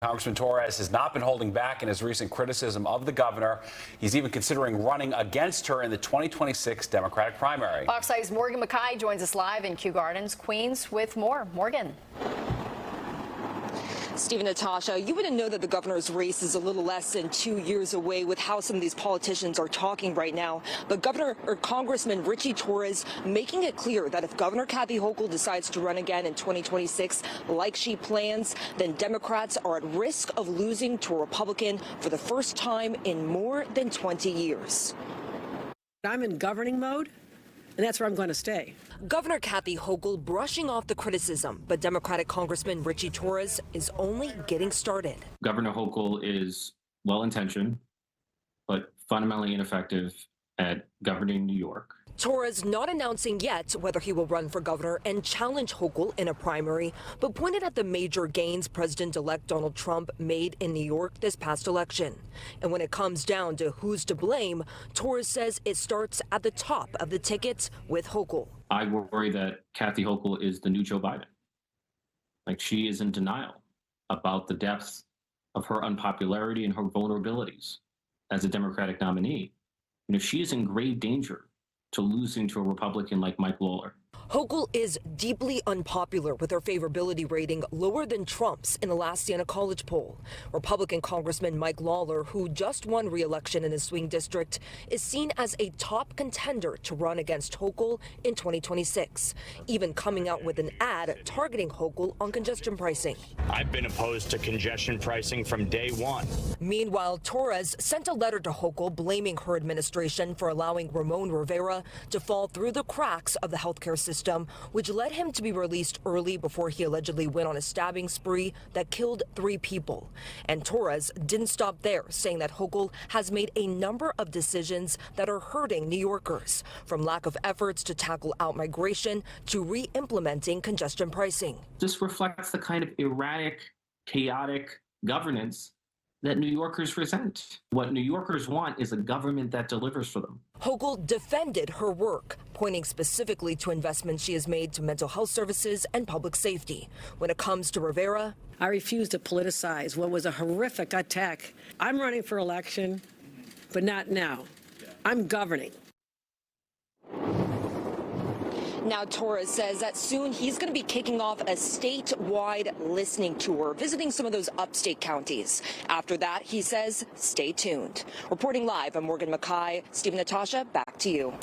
Congressman Torres has not been holding back in his recent criticism of the governor. He's even considering running against her in the 2026 Democratic primary. Fox 5's Morgan McKay joins us live in Kew Gardens, Queens, with more. Morgan. Steve and Natasha, you wouldn't know that the governor's race is a little less than 2 years away with how some of these politicians are talking right now. But Congressman Ritchie Torres making it clear that if Governor Kathy Hochul decides to run again in 2026 like she plans, then Democrats are at risk of losing to a Republican for the first time in more than 20 years. I'm in governing mode, and that's where I'm going to stay. Governor Kathy Hochul brushing off the criticism, but Democratic Congressman Ritchie Torres is only getting started. Governor Hochul is well-intentioned, but fundamentally ineffective at governing New York. Torres not announcing yet whether he will run for governor and challenge Hochul in a primary, but pointed at the major gains President-elect Donald Trump made in New York this past election. And when it comes down to who's to blame, Torres says it starts at the top of the ticket with Hochul. I worry that Kathy Hochul is the new Joe Biden. Like, she is in denial about the depth of her unpopularity and her vulnerabilities as a Democratic nominee. You know, she is in grave danger to losing to a Republican like Mike Lawler. Hochul is deeply unpopular with her favorability rating lower than Trump's in the last Siena College poll. Republican Congressman Mike Lawler, who just won re-election in his swing district, is seen as a top contender to run against Hochul in 2026, even coming out with an ad targeting Hochul on congestion pricing. I've been opposed to congestion pricing from day one. Meanwhile, Torres sent a letter to Hochul blaming her administration for allowing Ramon Rivera to fall through the cracks of the healthcare system, which led him to be released early before he allegedly went on a stabbing spree that killed 3 people. And Torres didn't stop there, saying that Hochul has made a number of decisions that are hurting New Yorkers, from lack of efforts to tackle out-migration to re-implementing congestion pricing. This reflects the kind of erratic, chaotic governance that New Yorkers resent. What New Yorkers want is a government that delivers for them. Hochul defended her work, pointing specifically to investments she has made to mental health services and public safety. When it comes to Rivera, I refuse to politicize what was a horrific attack. I'm running for election, but not now. I'm governing. Now Torres says that soon he's going to be kicking off a statewide listening tour, visiting some of those upstate counties. After that, he says, stay tuned. Reporting live, I'm Morgan McKay. Steve and Natasha, back to you.